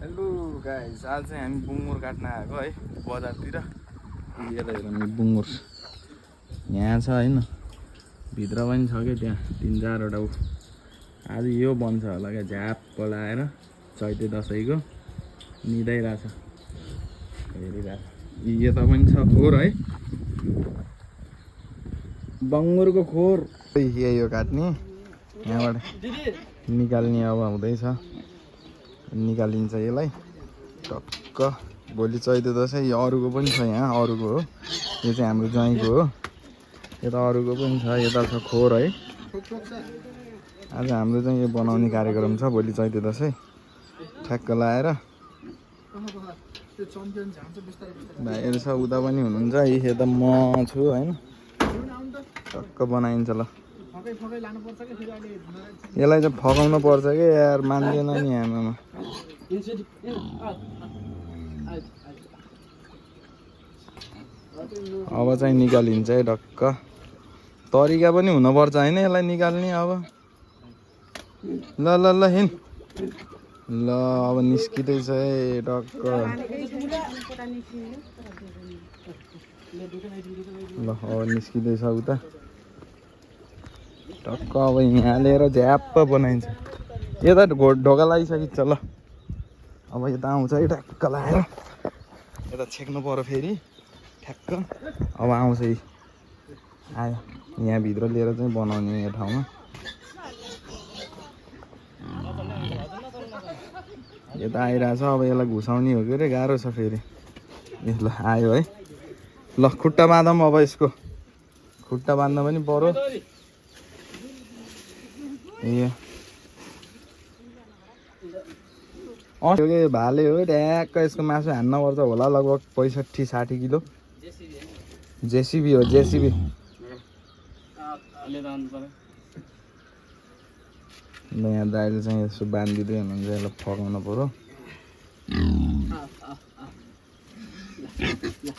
Hello guys, आज चाहिँ हामी बुङ्गुर काट्न आएको है बजारतिर। यता हेर्नु बुङ्गुर यहाँ छ हैन, भित्र पनि छ के त्यहाँ 3-4वटा। आज यो बन्छ होला क्या, झ्याप लाएर चैते दसैँको निदाइरहेछ, हेरिरहेछ। यता पनि छ खोर है, बङ्गुरको खोर। यही हो काट्ने, यहाँबाट निकाल्ने अब हुँदैछ, निकालिन्छ यसलाई टक्क। भोलि चैते दसैँ। यो अरूको पनि छ, यहाँ अरूको हो, यो चाहिँ हाम्रो ज्वाइँको हो। यता अरूको पनि छ, यता छ खोर है। आज हाम्रो चाहिँ यो बनाउने कार्यक्रम छ भोलि चैते दसैँ ठ्याक्क लाएर। भाइहरू छ उता पनि हुनुहुन्छ, यता म छु होइन, टक्क बनाइन्छ। ल यसलाई चाहिँ फकाउनु पर्छ कि यार, मान्दैन नि आमामा। अब चाहिँ निकालिन्छ है टक्क। तरिका पनि हुनुपर्छ होइन यसलाई निकाल्ने। अब ल ल ल हिँड ल, अब निस्किँदैछ है टक्क। ल अब निस्किँदैछ उता टक्क। अब यहाँ लिएर झ्याप्प बनाइन्छ। यता ढोका लागिसकिन्छ। ल अब यता आउँछ है ठ्याक्क लाएर, यता छेक्नु पर्यो फेरि ठ्याक्क। अब आउँछ है, आयो यहाँभित्र लिएर चाहिँ बनाउने यो ठाउँमा। यता आइरहेछ, अब यसलाई घुसाउने हो कि अरे, गाह्रो छ फेरि। ए ल आयो है। ल खुट्टा बाँधौँ अब, यसको खुट्टा बाँध्न पनि पर्यो। ए भाले हो ट्याक्क, यसको मासु हान्न पर्छ होला लगभग 65-60 किलो। जेसिबी हो, जेसिबी। यहाँ दाइले चाहिँ यसो बाँधिदिँदै हुनुहुन्छ, यसलाई फकाउनु पर्यो।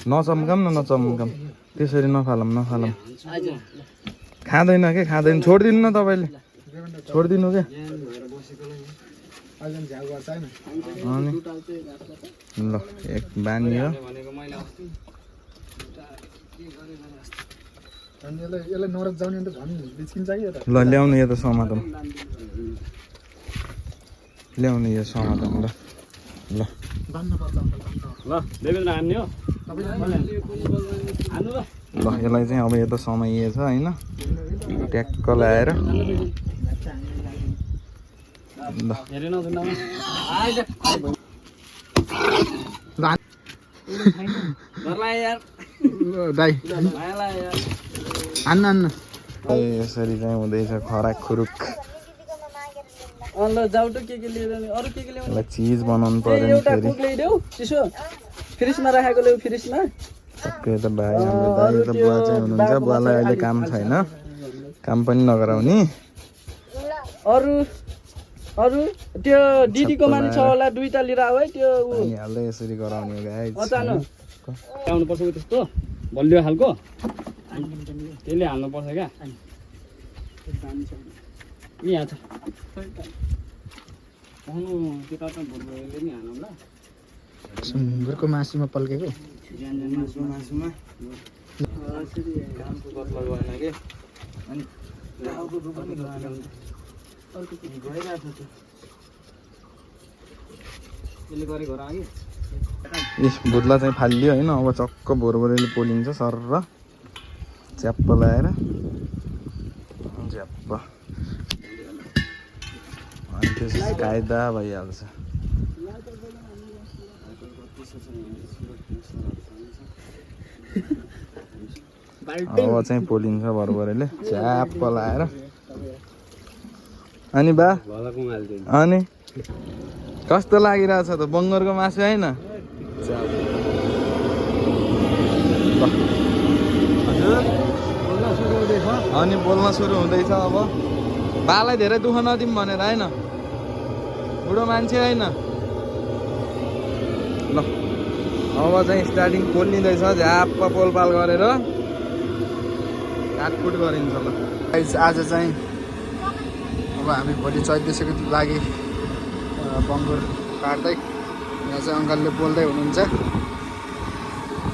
नचम्काम न, नचम्काम त्यसरी नफालम, नफालम। खाँदैन के, खाँदैन। छोडिदिनु न तपाईँले, छोडिदिनु क्या। अनि ल एक बानियो। ल ल्याउनु यो त समातम, ल्याउनु यो समातम। ल ल ल यसलाई चाहिँ अब यो त समाइएछ होइन, ट्याक्क ल्याएर। ल यसरी चाहिँ हुँदैछ खराक खुरुक। चिज बनाउनु पर्यो नि फेरि। फ्रिजमा राखेको ल्याउ, फ्रिजमा। टक्कै त भाइ हाम्रो दाइ त बुवा चाहिँ हुनुहुन्छ, बुवालाई अहिले काम छैन, काम पनि नगराउने। अरू अरू त्यो दिदीको मान्छे छ होला, दुईटा लिएर आऊ है। त्यो हाल्दै यसरी गराउने हो गाइस। अचानक ल्याउनु पर्छ त्यस्तो बलियो खालको, त्यसले हाल्नु पर्छ क्या। यहाँ छ सुँगुरको मासुमा पल्केको मासुमा भुत्ला चाहिँ फालियो होइन। अब चक्क भोरभोरले पोलिन्छ सर र च्याप्प लगाएर, च्याप्प। अनि त्यसपछि कायदा भइहाल्छ। अब चाहिँ पोलिन्छ भरभरले च्याप्प लगाएर। अनि बा, अनि कस्तो लागिरहेछ त बङ्गुरको मासु होइन? अनि बोल्न सुरु हुँदैछ अब। बालाई धेरै दुःख नदिउँ भनेर होइन, बुढो मान्छे होइन। ल अब चाहिँ स्टार्टिङ पोल्लिँदैछ, झ्याप्प पोलपाल गरेर काटकुट गरिन्छ। ल आज चाहिँ अब हामी भोलि 14 को लागि बङ्गुर काट्दै यहाँ चाहिँ अङ्कलले बोल्दै हुनुहुन्छ।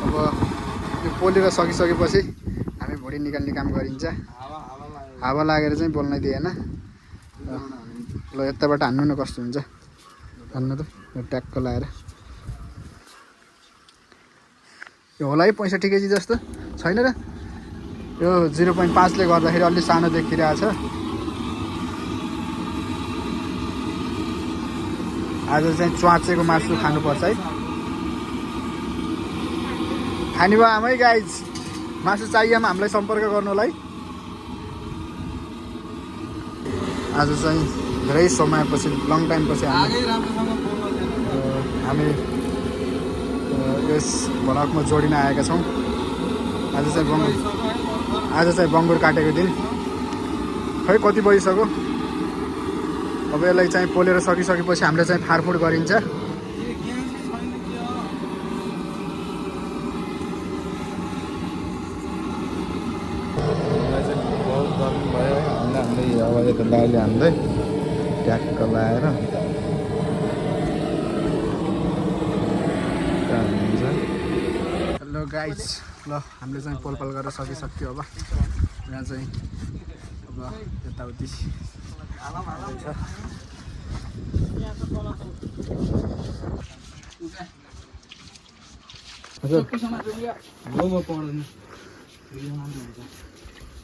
अब यो पोलेर सकिसकेपछि हामी भुँडी निकाल्ने काम गरिन्छ। हावा लागेर चाहिँ बोल्नै दिएन। ल यताबाट हान्नु न कस्तो हुन्छ, हान्नु त ट्याक्क लगाएर। यो होला है 65 केजी जस्तो छैन र? यो 0.5ले गर्दाखेरि अलि सानो देखिरहेछ। आज चाहिँ च्वाचेको मासु खानुपर्छ है। खाने भयो आमै गाइज, मासु चाहिएमा हामीलाई सम्पर्क गर्नु होला है। आज चाहिँ धेरै समयपछि लङ टाइमपछि हामी यस भ्लगमा जोडिन आएका छौँ। आज चाहिँ बङ्गुर काटेको दिन। खै कति बजिसक्यो। अब यसलाई चाहिँ पोलेर सकिसकेपछि हामीले चाहिँ फाडफुड गरिन्छ। बहुत गर्मी भयो है, हामीले अब यता दाइले हान्दै ट्याक्क लगाएर हुन्छ। हेलो गाइज, ल हामीले चाहिँ पोलपाल गरेर सकिसक्यो। अब यहाँ चाहिँ अब यताउति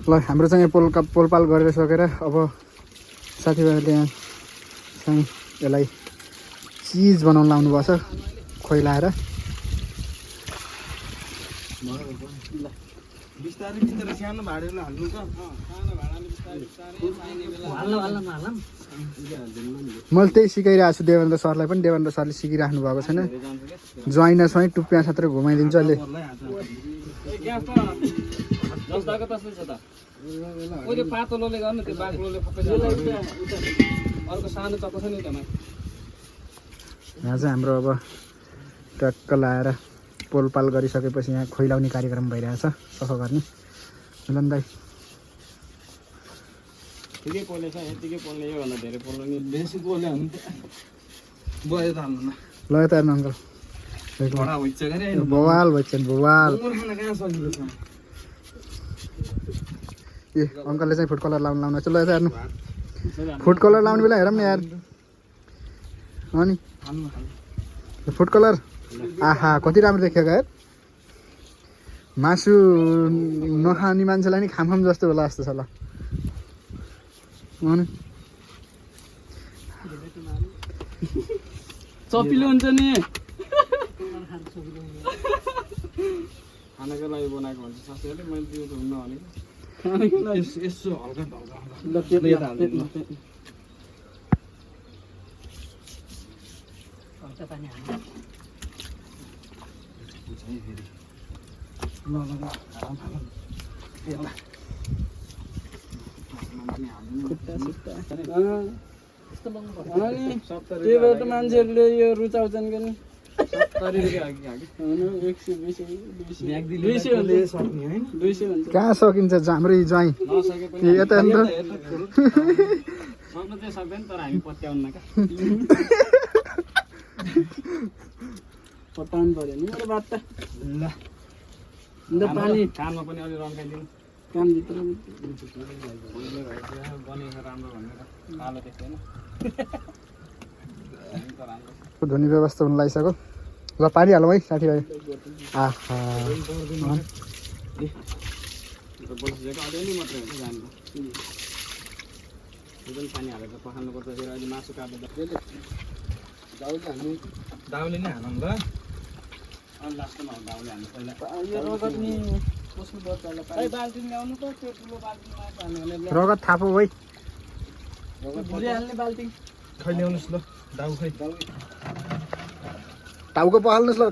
ल हाम्रो चाहिँ पोलपाल गरेर सकेर अब साथीभाइहरूले यहाँ चाहिँ यसलाई चिज बनाउन लाउनु भएको छ खोइलाएर। मैले त्यही सिकाइरहेको छु देवेन्द्र सरलाई पनि। देवेन्द्र सरले सिकिराख्नु भएको छैन। ज्वाइँ नसुवाई टुप्पिया सात्र घुमाइदिन्छु अहिले। यहाँ चाहिँ हाम्रो अब ट्याक्क लाएर पोलपाल गरिसकेपछि यहाँ खोइलाउने कार्यक्रम भइरहेछ, सफा गर्ने। मिलन दाइ ठिकै पोल्ने छ, यतिकै पोल्ने, योभन्दा धेरै पोल्नु नि। बेसी पोल्यो भने भयो त हाल्नु न। ल यता हेर्नु अङ्कल, बवाल भइन्छ बवाल। ए अङ्कलले चाहिँ फुड कलर लाउनु छ। ल यता हेर्नु, फुड कलर लाउने बेला हेरौँ न यार। अनि फुड कलर आहा कति राम्रो देखिएको यार। मासु नखाने मान्छेलाई नि खाम जस्तो होला जस्तो छ। ल अनि चपिलो हुन्छ नि, खानाको लागि बनाएको हुन्छ साथीहरूले। मैले त्यो त हुन्न भनेको, खानाको लागि यसो हल्का त्यही मान्छेहरूले यो रुचाउँछन् कि 70 रुपियाँ कहाँ सकिन्छ हाम्रै ज्वाइँ यता सक्नु चाहिँ सक्दैन, तर हामी पत्याउन्न क्या। पत्याउनु पर्यो नि मेरो बात त। ल पानी कानमा पनि अलि रङ्गाइदिनु, कामभित्र बनेको राम्रो भनेर कालो देख्दैन। धुने व्यवस्था हुन लागिसक्यो। ल पानी हालौँ है साथीभाइ। आहा बसिसक्यो, अलिअलि मात्रै हुन्छ जानु। पानी हालेर पखाल्नु पर्छ। फेरि अहिले मासु काट्दा दाउले नै हालौँ ल। अनि लास्टमा दाउले हाल्नु पहिला। यो रगत नि कसको पर्छ होला। बाल्टिन ल्याउनु त, त्यो ठुलो बाल्टिन मासु हाल्नु भने रगत थापो है। भुली हाल्ने बाल्टिन खै ल्याउनुहोस् ल। दाउ खै टाउको पखाल्नुहोस् ल।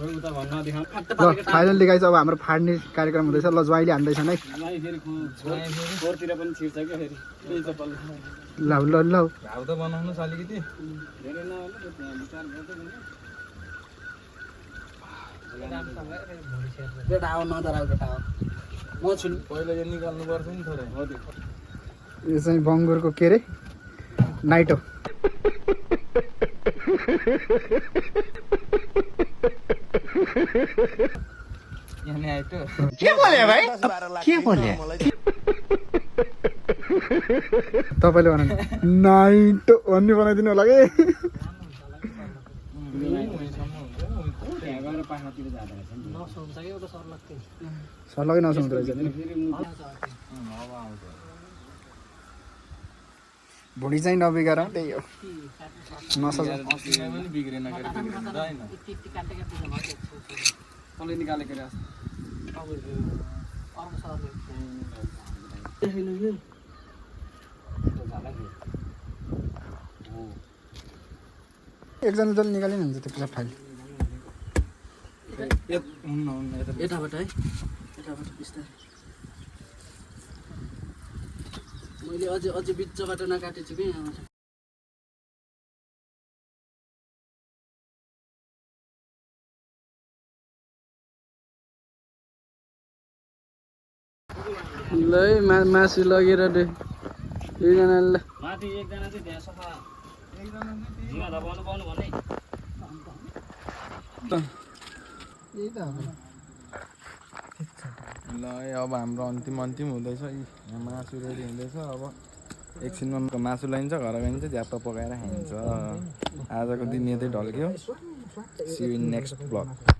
ल फाइनल्ली गाइस अब हाम्रो फाड्ने कार्यक्रम हुँदैछ। ल ज्वाइँले हान्दैछन् है। ल ल ल घाउ त बनाउनुहोस् अलिकति। यो चाहिँ बङ्गुरको के अरे नाइटो तपाईँले भन्नु नाइटो भन्ने बनाइदिनु होला कि सर्लकै नसुहाउँदो रहेछ नि भुँडी चाहिँ नबिगार त्यही हो नसजा एकजना जसले निकाल्यो नि हुन्छ त्यो पिसा फाइल यताबाट है यताबाट बिस्तारै मैले अझै बिचबाट नकाटेछु कि ल मासु लगेर दे दुईजनाले माथि एकजना चाहिँ त्यहाँ सफा झिँगा धपाउनु पाउनु भने ल अब हाम्रो अन्तिम हुँदैछ यहाँ मासु रेडी हुँदैछ अब एकछिनमा मासु लाइन्छ घर गइन्छ झ्याप्प पकाएर खाइन्छ आजको दिन यतै ढल्क्यो see you in next blog